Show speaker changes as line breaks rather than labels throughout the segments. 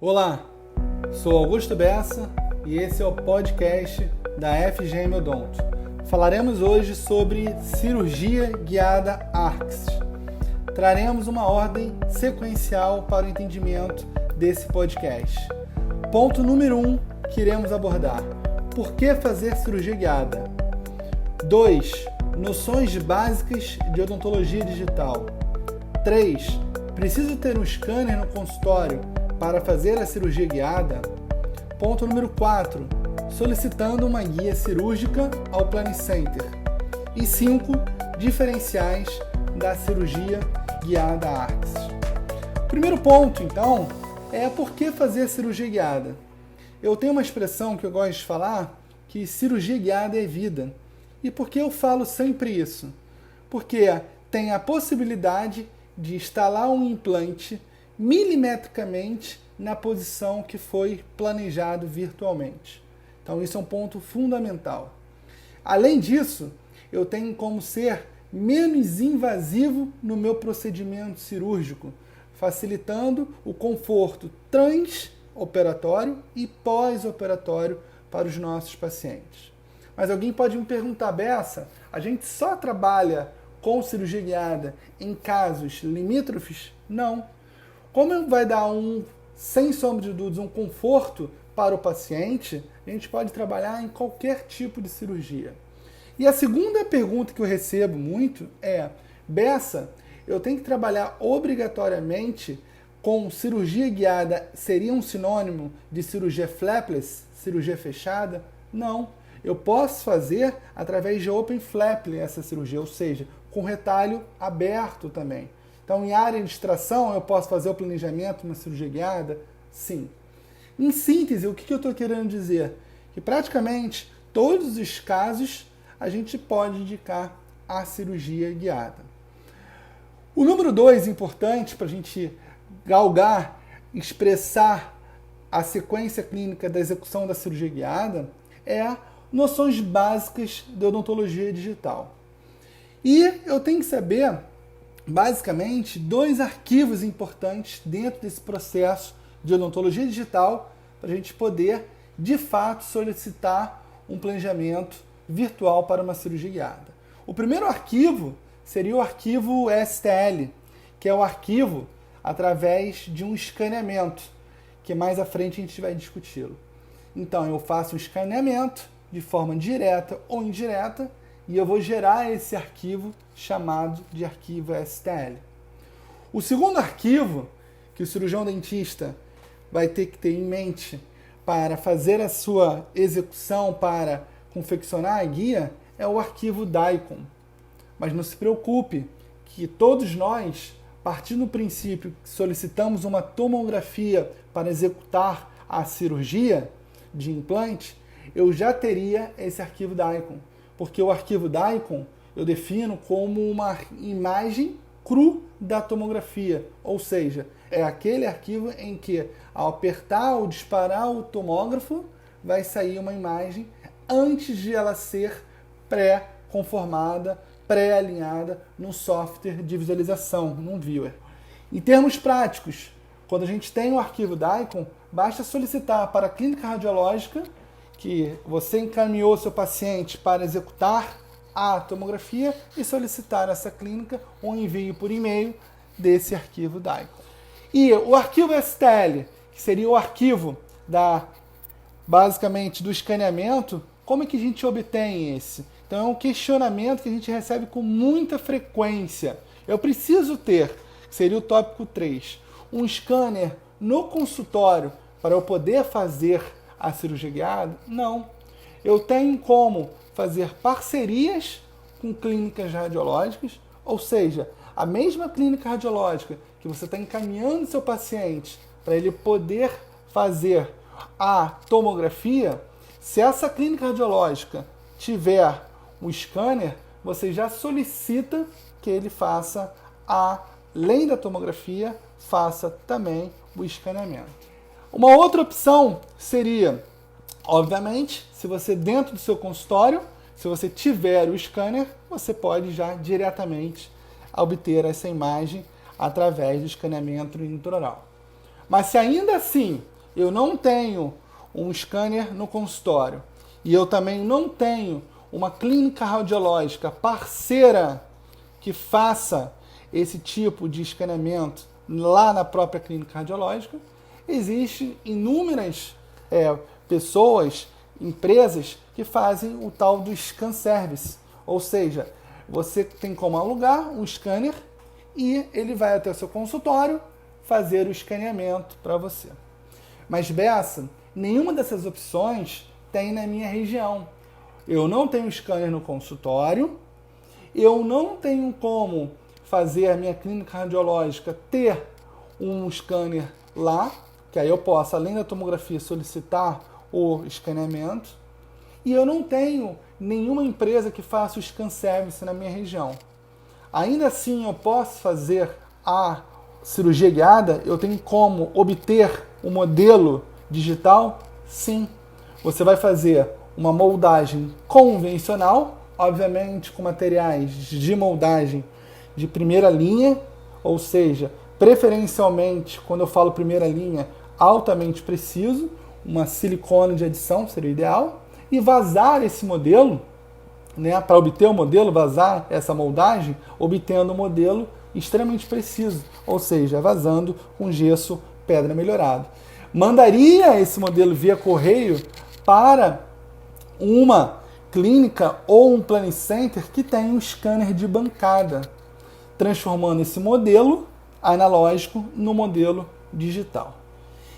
Olá, sou Augusto Bessa e esse é o podcast da FGM Odonto. Falaremos hoje sobre cirurgia guiada ARCS. Traremos uma ordem sequencial para o entendimento desse podcast. Ponto número 1 que iremos abordar: por que fazer cirurgia guiada? 2. Noções básicas de odontologia digital. 3. Preciso ter um scanner no consultório para fazer a cirurgia guiada? Ponto número 4. Solicitando uma guia cirúrgica ao Planning Center. E 5. Diferenciais da cirurgia guiada ARCS. Primeiro ponto, então, é por que fazer cirurgia guiada? Eu tenho uma expressão que eu gosto de falar, que cirurgia guiada é vida. E por que eu falo sempre isso? Porque tem a possibilidade de instalar um implante milimetricamente na posição que foi planejado virtualmente. Então isso é um ponto fundamental. Além disso, eu tenho como ser menos invasivo no meu procedimento cirúrgico, facilitando o conforto transoperatório e pós-operatório para os nossos pacientes. Mas alguém pode me perguntar, Bessa, a gente só trabalha com cirurgia guiada em casos limítrofes? Não. Como vai dar sem sombra de dúvidas, um conforto para o paciente, a gente pode trabalhar em qualquer tipo de cirurgia. E a segunda pergunta que eu recebo muito é: Bessa, eu tenho que trabalhar obrigatoriamente com cirurgia guiada? Seria um sinônimo de cirurgia flapless, cirurgia fechada? Não. Eu posso fazer através de open flap essa cirurgia, ou seja, com retalho aberto também. Então, em área de extração, eu posso fazer o planejamento na cirurgia guiada? Sim. Em síntese, o que eu estou querendo dizer? Que praticamente todos os casos a gente pode indicar a cirurgia guiada. O número 2 importante para a gente galgar, expressar a sequência clínica da execução da cirurgia guiada é noções básicas de odontologia digital. E eu tenho que saber, basicamente, 2 arquivos importantes dentro desse processo de odontologia digital para a gente poder, de fato, solicitar um planejamento virtual para uma cirurgia guiada. O primeiro arquivo seria o arquivo STL, que é o arquivo através de um escaneamento, que mais à frente a gente vai discuti-lo. Então, eu faço um escaneamento de forma direta ou indireta e eu vou gerar esse arquivo chamado de arquivo STL. O segundo arquivo que o cirurgião dentista vai ter que ter em mente para fazer a sua execução, para confeccionar a guia, é o arquivo DICOM. Mas não se preocupe, que todos nós, partindo do princípio que solicitamos uma tomografia para executar a cirurgia de implante, eu já teria esse arquivo DICOM. Porque o arquivo DICOM eu defino como uma imagem cru da tomografia, ou seja, é aquele arquivo em que, ao apertar ou disparar o tomógrafo, vai sair uma imagem antes de ela ser pré-conformada, pré-alinhada num software de visualização, num viewer. Em termos práticos, quando a gente tem o arquivo DICOM, basta solicitar para a clínica radiológica que você encaminhou seu paciente para executar a tomografia e solicitar essa clínica um envio por e-mail desse arquivo DICOM. E o arquivo STL, que seria o arquivo basicamente do escaneamento, como é que a gente obtém esse? Então é um questionamento que a gente recebe com muita frequência. Eu preciso ter, que seria o tópico 3, um scanner no consultório para eu poder fazer a cirurgia guiada? Não. Eu tenho como fazer parcerias com clínicas radiológicas, ou seja, a mesma clínica radiológica que você está encaminhando seu paciente para ele poder fazer a tomografia, se essa clínica radiológica tiver um scanner, você já solicita que ele faça, além da tomografia, faça também o escaneamento. Uma outra opção seria, obviamente, se você dentro do seu consultório, se você tiver o scanner, você pode já diretamente obter essa imagem através do escaneamento intraoral. Mas se ainda assim eu não tenho um scanner no consultório e eu também não tenho uma clínica radiológica parceira que faça esse tipo de escaneamento lá na própria clínica radiológica, existem inúmeras pessoas, empresas que fazem o tal do scan service, ou seja, você tem como alugar um scanner e ele vai até o seu consultório fazer o escaneamento para você. Mas, Bessa, nenhuma dessas opções tem na minha região. Eu não tenho scanner no consultório, eu não tenho como fazer a minha clínica radiológica ter um scanner lá, que aí eu posso, além da tomografia, solicitar o escaneamento, e eu não tenho nenhuma empresa que faça o scan service na minha região. Ainda assim, eu posso fazer a cirurgia guiada? Eu tenho como obter o modelo digital? Sim. Você vai fazer uma moldagem convencional, obviamente com materiais de moldagem de primeira linha, ou seja, preferencialmente, quando eu falo primeira linha, altamente preciso, uma silicone de adição seria o ideal, e vazar esse modelo, né, para obter o modelo, vazar essa moldagem, obtendo um modelo extremamente preciso, ou seja, vazando com gesso pedra melhorado. Mandaria esse modelo via correio para uma clínica ou um planning center que tem um scanner de bancada, transformando esse modelo analógico no modelo digital.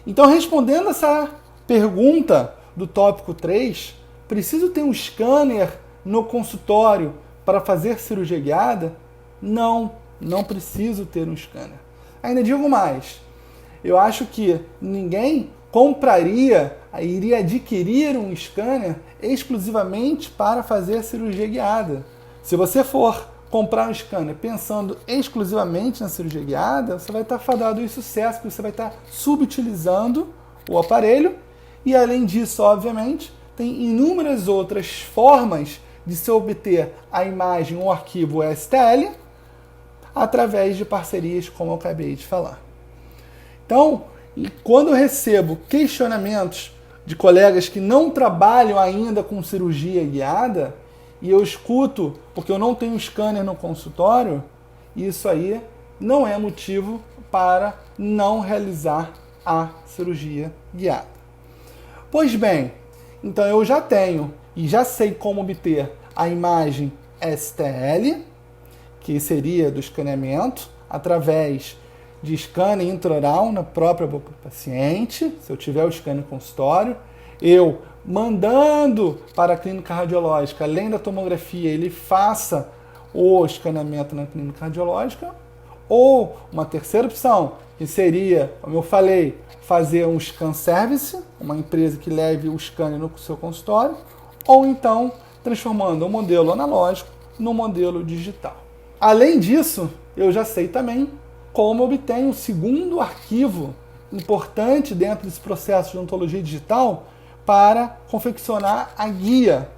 Então, respondendo essa pergunta do tópico 3, preciso ter um scanner no consultório para fazer cirurgia guiada? Não preciso ter um scanner. Ainda digo mais, eu acho que ninguém iria adquirir um scanner exclusivamente para fazer cirurgia guiada. Se você for comprar um scanner pensando exclusivamente na cirurgia guiada, você vai estar fadado ao insucesso, porque você vai estar subutilizando o aparelho e, além disso, obviamente, tem inúmeras outras formas de se obter a imagem ou arquivo STL através de parcerias, como eu acabei de falar. Então, quando eu recebo questionamentos de colegas que não trabalham ainda com cirurgia guiada, e eu escuto porque eu não tenho scanner no consultório, isso aí não é motivo para não realizar a cirurgia guiada. Pois bem, então eu já tenho e já sei como obter a imagem STL, que seria do escaneamento, através de scanner intraoral na própria boca do paciente, se eu tiver o scanner no consultório, eu mandando para a clínica radiológica, além da tomografia, ele faça o escaneamento na clínica radiológica, ou uma terceira opção, que seria, como eu falei, fazer um scan service, uma empresa que leve o scanner no seu consultório, ou então transformando o modelo analógico no modelo digital. Além disso, eu já sei também como obter um segundo arquivo importante dentro desse processo de odontologia digital para confeccionar a guia,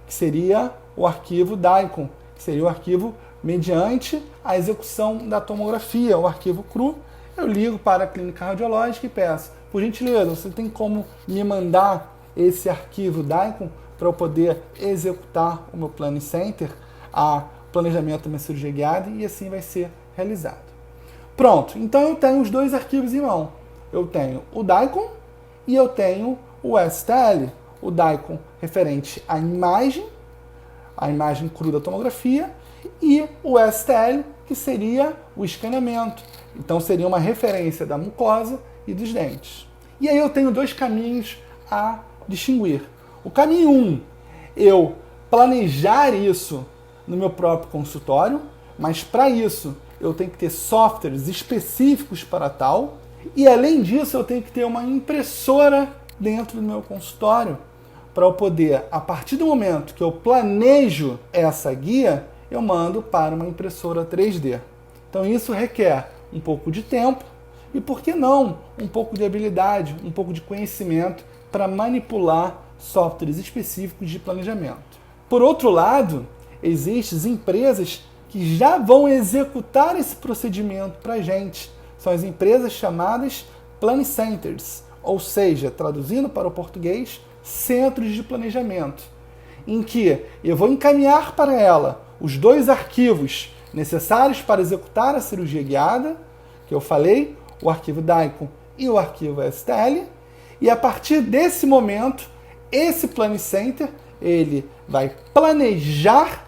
que seria o arquivo DICOM, que seria o arquivo mediante a execução da tomografia, o arquivo cru. Eu ligo para a clínica radiológica e peço, por gentileza, você tem como me mandar esse arquivo DICOM para eu poder executar o meu planning center, a planejamento da minha cirurgia guiada, e assim vai ser realizado. Pronto, então eu tenho os dois arquivos em mão. Eu tenho o DICOM e eu tenho o STL. O DICOM referente à imagem, a imagem crua da tomografia, e o STL, que seria o escaneamento. Então seria uma referência da mucosa e dos dentes. E aí eu tenho dois caminhos a distinguir. O caminho 1, eu planejar isso no meu próprio consultório, mas para isso eu tenho que ter softwares específicos para tal, e além disso eu tenho que ter uma impressora dentro do meu consultório para eu poder, a partir do momento que eu planejo essa guia, eu mando para uma impressora 3D. Então isso requer um pouco de tempo e, por que não, um pouco de habilidade, um pouco de conhecimento para manipular softwares específicos de planejamento. Por outro lado, existem empresas que já vão executar esse procedimento para a gente. São as empresas chamadas Planning Centers, ou seja, traduzindo para o português, centros de planejamento, em que eu vou encaminhar para ela os 2 arquivos necessários para executar a cirurgia guiada, que eu falei, o arquivo DICOM e o arquivo STL, e a partir desse momento, esse Planning Center, ele vai planejar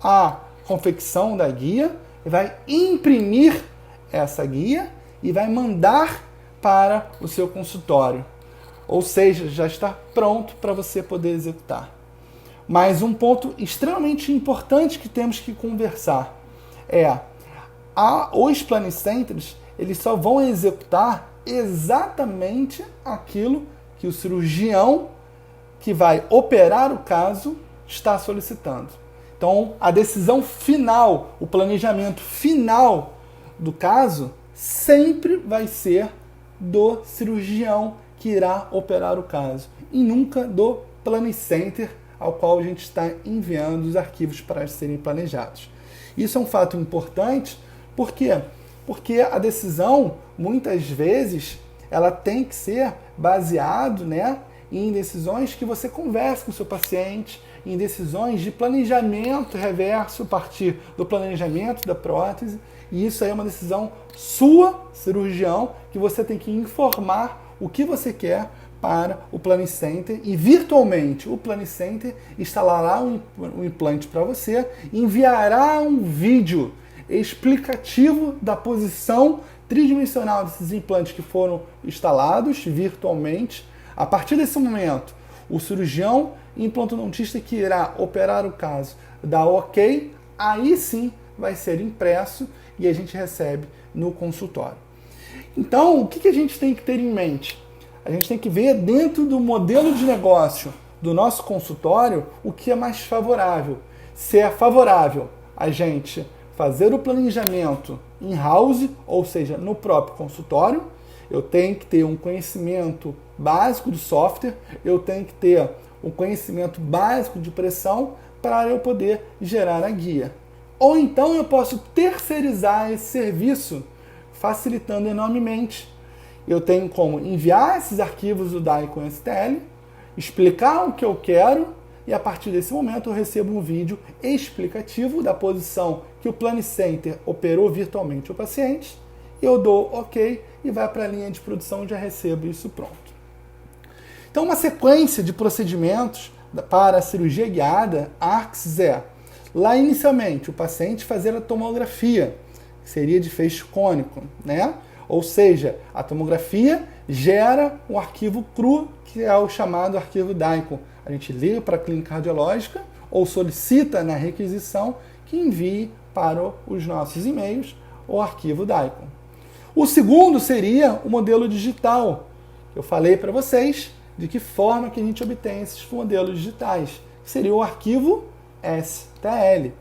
a confecção da guia, vai imprimir essa guia e vai mandar para o seu consultório. Ou seja, já está pronto para você poder executar. Mas um ponto extremamente importante que temos que conversar é os Planning Centers, eles só vão executar exatamente aquilo que o cirurgião que vai operar o caso está solicitando. Então, a decisão final, o planejamento final do caso sempre vai ser do cirurgião que irá operar o caso e nunca do Planning Center ao qual a gente está enviando os arquivos para serem planejados. Isso é um fato importante, por quê? Porque a decisão, muitas vezes, ela tem que ser baseada, em decisões que você conversa com o seu paciente, em decisões de planejamento reverso a partir do planejamento da prótese, e isso aí é uma decisão sua, cirurgião, que você tem que informar o que você quer para o Planning Center e virtualmente o Planning Center instalará um implante para você, enviará um vídeo explicativo da posição tridimensional desses implantes que foram instalados virtualmente. A partir desse momento, o cirurgião implantodontista que irá operar o caso dá ok, aí sim vai ser impresso e a gente recebe no consultório. Então, o que a gente tem que ter em mente? A gente tem que ver dentro do modelo de negócio do nosso consultório o que é mais favorável. Se é favorável a gente fazer o planejamento in-house, ou seja, no próprio consultório, eu tenho que ter um conhecimento básico do software, eu tenho que ter um conhecimento básico de pressão para eu poder gerar a guia. Ou então eu posso terceirizar esse serviço, facilitando enormemente. Eu tenho como enviar esses arquivos do DICOM STL, explicar o que eu quero e a partir desse momento eu recebo um vídeo explicativo da posição que o Planning Center operou virtualmente o paciente, eu dou ok e vai para a linha de produção e já recebo isso pronto. Então uma sequência de procedimentos para a cirurgia guiada ARCS é, lá inicialmente, o paciente fazer a tomografia, que seria de feixe cônico, Ou seja, a tomografia gera um arquivo cru, que é o chamado arquivo DICOM. A gente liga para a clínica radiológica ou solicita na requisição que envie para os nossos e-mails o arquivo DICOM. O segundo seria o modelo digital. Eu falei para vocês de que forma que a gente obtém esses modelos digitais, que seria o arquivo STL.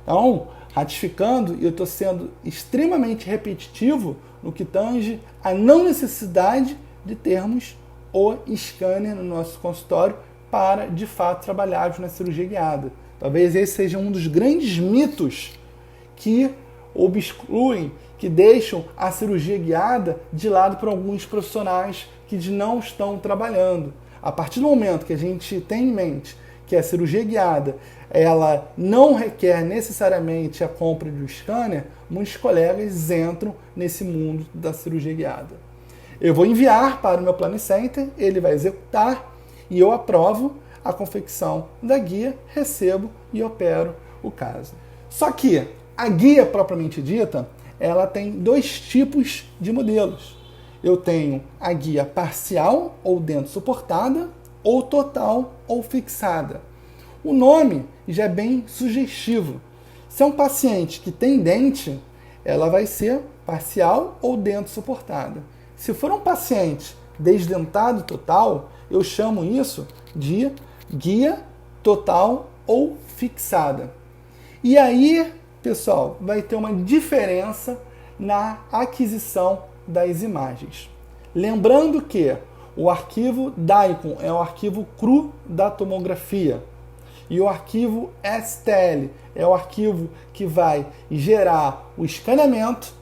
Então, ratificando, e eu estou sendo extremamente repetitivo no que tange a não necessidade de termos o scanner no nosso consultório para, de fato, trabalharmos na cirurgia guiada. Talvez esse seja um dos grandes mitos que obstruem, que deixam a cirurgia guiada de lado por alguns profissionais que não estão trabalhando. A partir do momento que a gente tem em mente que a cirurgia guiada ela não requer necessariamente a compra de um scanner, muitos colegas entram nesse mundo da cirurgia guiada. Eu vou enviar para o meu Planning Center, ele vai executar e eu aprovo a confecção da guia, recebo e opero o caso. Só que a guia propriamente dita, ela tem 2 tipos de modelos. Eu tenho a guia parcial ou dente suportada, ou total ou fixada. O nome já é bem sugestivo. Se é um paciente que tem dente, ela vai ser parcial ou dente suportada. Se for um paciente desdentado total, eu chamo isso de guia total ou fixada. E aí, pessoal, vai ter uma diferença na aquisição das imagens. Lembrando que o arquivo DICOM é o arquivo cru da tomografia e o arquivo STL é o arquivo que vai gerar o escaneamento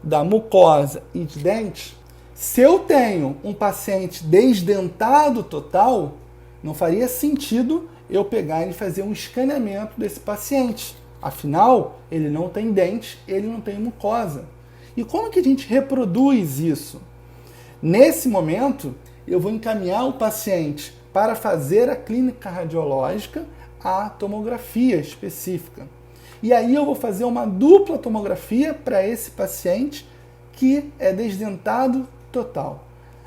da mucosa e de dente. Se eu tenho um paciente desdentado total, não faria sentido eu pegar e fazer um escaneamento desse paciente. Afinal, ele não tem dente, ele não tem mucosa. E como que a gente reproduz isso? Nesse momento, eu vou encaminhar o paciente para fazer a clínica radiológica, a tomografia específica. E aí eu vou fazer uma dupla tomografia para esse paciente que é desdentado total.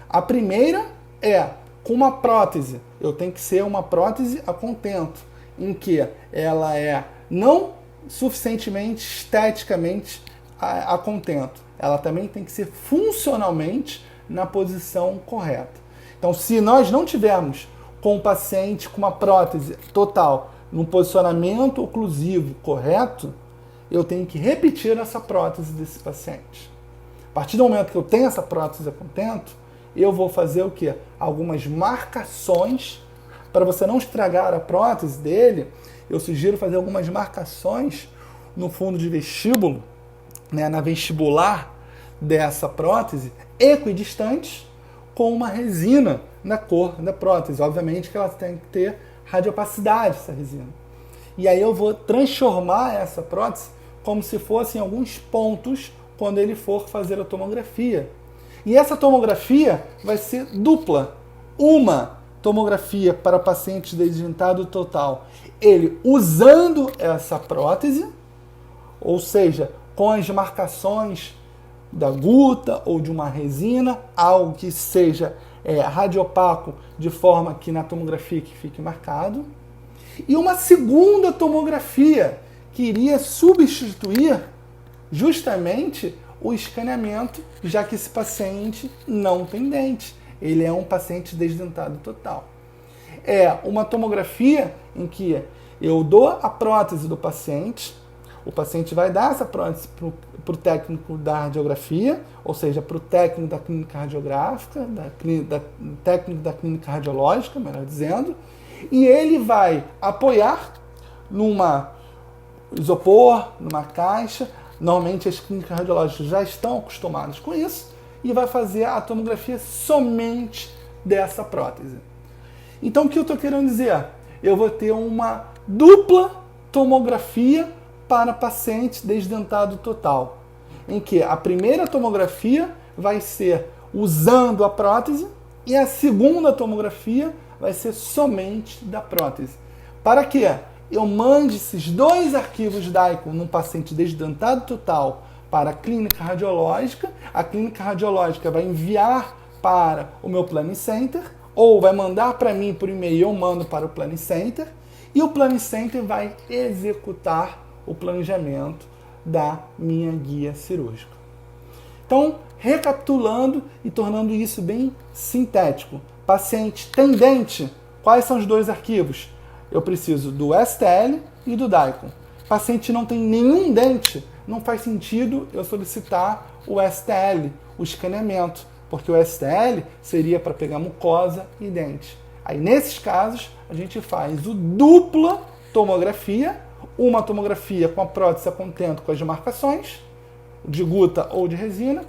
A primeira é com uma prótese. Eu tenho que ser uma prótese a contento, em que ela é não suficientemente esteticamente a contento. Ela também tem que ser funcionalmente na posição correta. Então, se nós não tivermos com o paciente com uma prótese total no posicionamento oclusivo correto, eu tenho que repetir essa prótese desse paciente. A partir do momento que eu tenho essa prótese a contento, eu vou fazer o quê? Algumas marcações. Para você não estragar a prótese dele, eu sugiro fazer algumas marcações no fundo de vestíbulo, né, na vestibular dessa prótese, equidistante, com uma resina na cor da prótese. Obviamente que ela tem que ter radiopacidade, essa resina. E aí eu vou transformar essa prótese como se fossem alguns pontos quando ele for fazer a tomografia. E essa tomografia vai ser dupla. Uma tomografia para paciente desdentado total, ele usando essa prótese, ou seja, com as marcações da guta ou de uma resina, algo que seja radiopaco, de forma que na tomografia que fique marcado. E uma segunda tomografia, que iria substituir justamente o escaneamento, já que esse paciente não tem dente. Ele é um paciente desdentado total. É uma tomografia em que eu dou a prótese do paciente, o paciente vai dar essa prótese para o técnico da radiografia, ou seja, para o técnico da clínica radiográfica, técnico da clínica radiológica, melhor dizendo, e ele vai apoiar numa isopor, numa caixa. Normalmente as clínicas radiológicas já estão acostumadas com isso, e vai fazer a tomografia somente dessa prótese. Então o que eu estou querendo dizer? Eu vou ter uma dupla tomografia para paciente desdentado total, em que a primeira tomografia vai ser usando a prótese e a segunda tomografia vai ser somente da prótese. Para que eu mande esses dois arquivos DICOM num paciente desdentado total para a clínica radiológica vai enviar para o meu Planning Center, ou vai mandar para mim por e-mail, eu mando para o Planning Center, e o Planning Center vai executar o planejamento da minha guia cirúrgica. Então, recapitulando e tornando isso bem sintético. Paciente tem dente, quais são os dois arquivos? Eu preciso do STL e do DICOM. Paciente não tem nenhum dente, não faz sentido eu solicitar o STL, o escaneamento, porque o STL seria para pegar mucosa e dente. Aí, nesses casos, a gente faz o dupla tomografia, uma tomografia com a prótese a contento com as marcações, de guta ou de resina,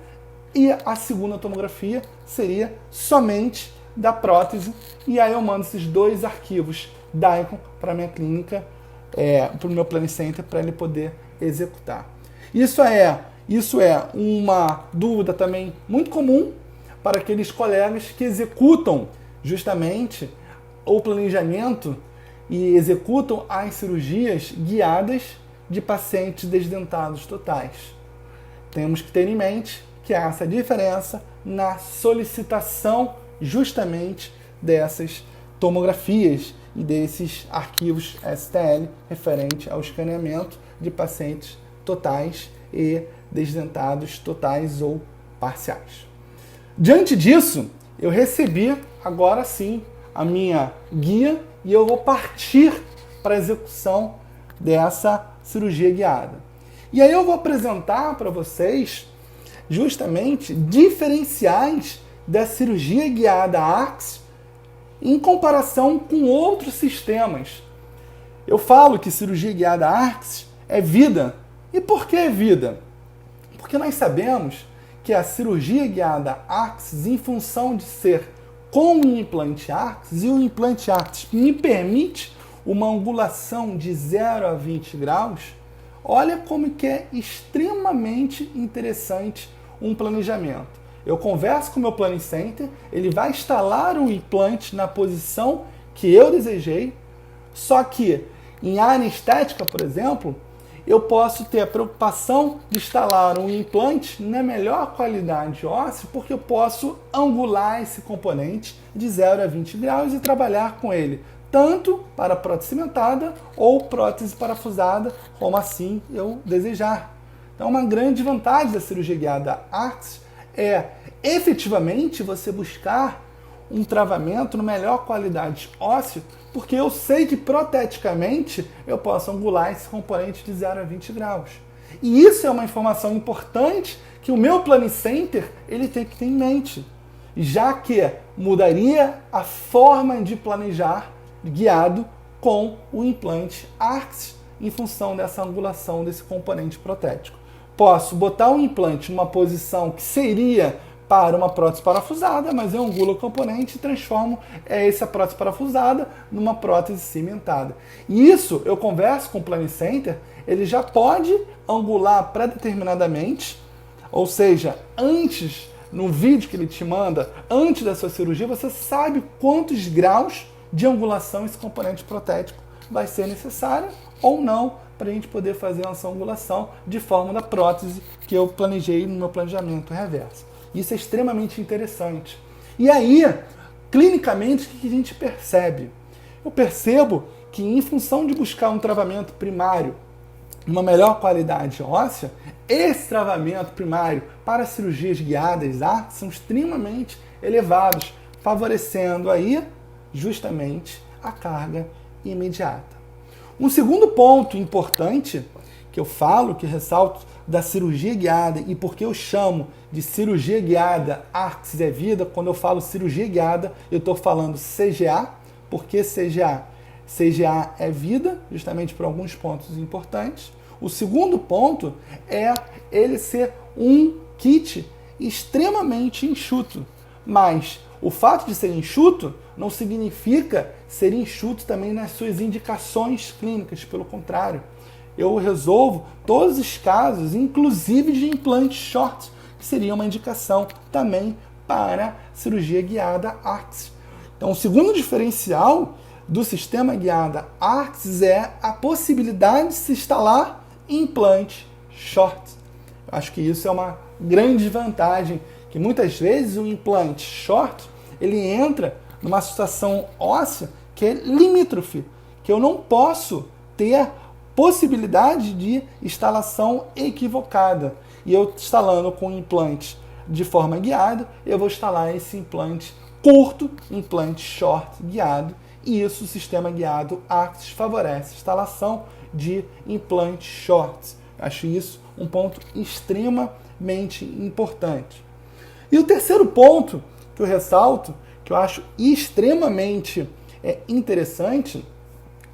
e a segunda tomografia seria somente da prótese, e aí eu mando esses dois arquivos DICOM para a minha clínica, para o meu Planning Center, para ele poder executar. Isso é uma dúvida também muito comum para aqueles colegas que executam justamente o planejamento e executam as cirurgias guiadas de pacientes desdentados totais. Temos que ter em mente que há essa diferença na solicitação justamente dessas tomografias e desses arquivos STL referente ao escaneamento de pacientes totais e desdentados totais ou parciais. Diante disso, eu recebi agora sim a minha guia e eu vou partir para a execução dessa cirurgia guiada. E aí eu vou apresentar para vocês justamente diferenciais da cirurgia guiada ARCS em comparação com outros sistemas. Eu falo que cirurgia guiada ARCS é vida. E por que é vida? Porque nós sabemos que a cirurgia guiada Arxis, em função de ser com o implante Arxis, e o implante Arxis me permite uma angulação de 0 a 20 graus, olha como que é extremamente interessante um planejamento. Eu converso com o meu Planning Center, ele vai instalar o implante na posição que eu desejei, só que em área estética, por exemplo, eu posso ter a preocupação de instalar um implante na melhor qualidade óssea, porque eu posso angular esse componente de 0 a 20 graus e trabalhar com ele, tanto para prótese cimentada ou prótese parafusada, como assim eu desejar. Então, uma grande vantagem da cirurgia guiada Arxis é efetivamente você buscar um travamento na melhor qualidade óssea, porque eu sei que proteticamente eu posso angular esse componente de 0 a 20 graus. E isso é uma informação importante que o meu Planning Center ele tem que ter em mente, já que mudaria a forma de planejar guiado com o implante Arxis em função dessa angulação desse componente protético. Posso botar o implante numa posição que seria para uma prótese parafusada, mas eu angulo o componente e transformo essa prótese parafusada numa prótese cimentada. E isso eu converso com o Planning Center, ele já pode angular predeterminadamente, ou seja, antes, no vídeo que ele te manda, antes da sua cirurgia, você sabe quantos graus de angulação esse componente protético vai ser necessário ou não para a gente poder fazer essa angulação de forma da prótese que eu planejei no meu planejamento reverso. Isso é extremamente interessante. E aí, clinicamente, o que a gente percebe? Eu percebo que em função de buscar um travamento primário, uma melhor qualidade óssea, esse travamento primário para cirurgias guiadas são extremamente elevados, favorecendo aí justamente a carga imediata. Um segundo ponto importante que eu falo, que ressalto da cirurgia guiada e porque eu chamo de cirurgia guiada Arxis é vida, quando eu falo cirurgia guiada, eu estou falando CGA, porque CGA? CGA é vida, justamente por alguns pontos importantes. O segundo ponto é ele ser um kit extremamente enxuto, mas o fato de ser enxuto não significa ser enxuto também nas suas indicações clínicas, pelo contrário. Eu resolvo todos os casos, inclusive de implante short, que seria uma indicação também para cirurgia guiada Arxis. Então, o segundo diferencial do sistema guiada Arxis é a possibilidade de se instalar implante short. Eu acho que isso é uma grande vantagem, que muitas vezes o implante short ele entra numa situação óssea que é limítrofe, que eu não posso ter possibilidade de instalação equivocada. E eu instalando com o implante de forma guiada, eu vou instalar esse implante curto, implante short guiado, e isso o sistema guiado Arxis favorece a instalação de implantes shorts. Acho isso um ponto extremamente importante. E o terceiro ponto que eu ressalto, que eu acho extremamente interessante,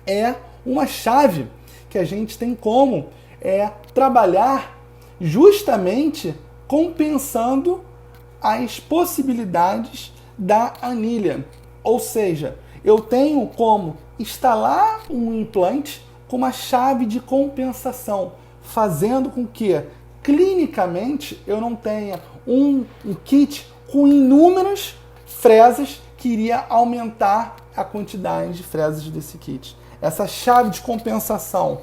é uma chave que a gente tem como trabalhar justamente compensando as possibilidades da anilha. Ou seja, eu tenho como instalar um implante com uma chave de compensação, fazendo com que clinicamente eu não tenha um kit com inúmeras fresas que iria aumentar a quantidade de fresas desse kit. Essa chave de compensação,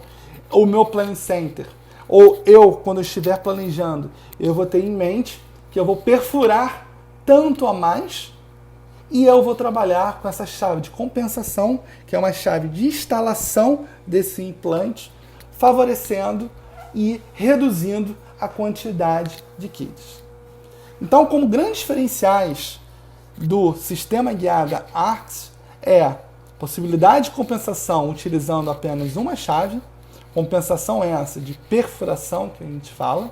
o meu Planning Center, ou eu, quando eu estiver planejando, eu vou ter em mente que eu vou perfurar tanto a mais e eu vou trabalhar com essa chave de compensação, que é uma chave de instalação desse implante, favorecendo e reduzindo a quantidade de kits. Então, como grandes diferenciais do sistema guiada Arxis é possibilidade de compensação utilizando apenas uma chave, compensação essa de perfuração que a gente fala,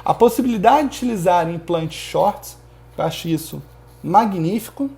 a possibilidade de utilizar implante short, eu acho isso magnífico,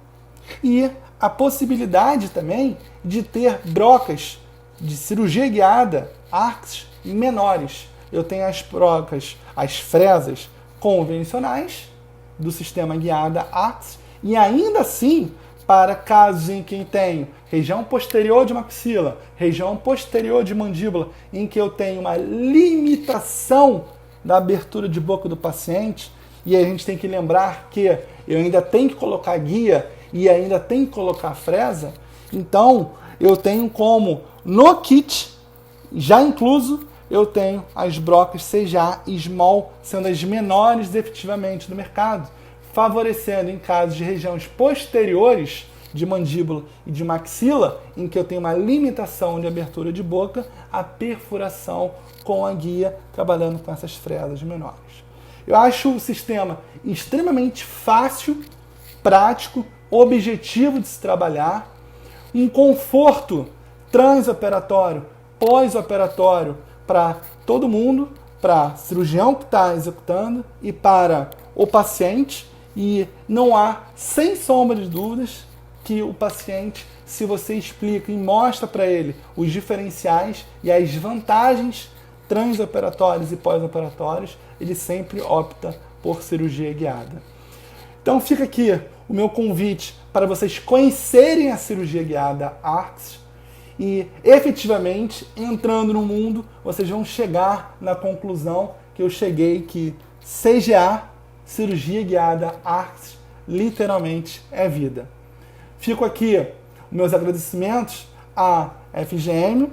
e a possibilidade também de ter brocas de cirurgia guiada Arxis menores. Eu tenho as brocas, as fresas convencionais do sistema guiada ARCS e ainda assim para casos em que eu tenho região posterior de maxila, região posterior de mandíbula, em que eu tenho uma limitação da abertura de boca do paciente, e a gente tem que lembrar que eu ainda tenho que colocar guia e ainda tenho que colocar fresa, então eu tenho como no kit, já incluso, eu tenho as brocas CGA Small, sendo as menores efetivamente do mercado, favorecendo em casos de regiões posteriores de mandíbula e de maxila, em que eu tenho uma limitação de abertura de boca, a perfuração com a guia, trabalhando com essas fresas menores. Eu acho o sistema extremamente fácil, prático, objetivo de se trabalhar, um conforto transoperatório, pós-operatório para todo mundo, para cirurgião que está executando e para o paciente, e não há, sem sombra de dúvidas, que o paciente, se você explica e mostra para ele os diferenciais e as vantagens transoperatórias e pós-operatórias, ele sempre opta por cirurgia guiada. Então fica aqui o meu convite para vocês conhecerem a cirurgia guiada ARCS e, efetivamente, entrando no mundo, vocês vão chegar na conclusão que eu cheguei, que CGA, cirurgia guiada ARCS, literalmente é vida. Fico aqui meus agradecimentos à FGM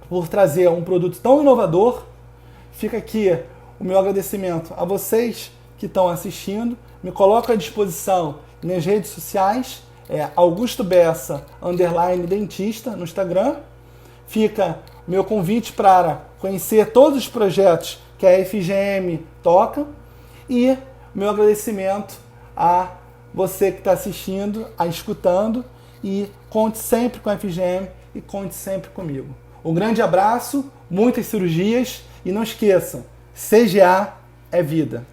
por trazer um produto tão inovador. Fica aqui o meu agradecimento a vocês que estão assistindo. Me coloco à disposição nas redes sociais, Augusto Bessa _dentista no Instagram. Fica o meu convite para conhecer todos os projetos que a FGM toca. E meu agradecimento a você que está assistindo, escutando, e conte sempre com a FGM e conte sempre comigo. Um grande abraço, muitas cirurgias e não esqueçam, CGA é vida.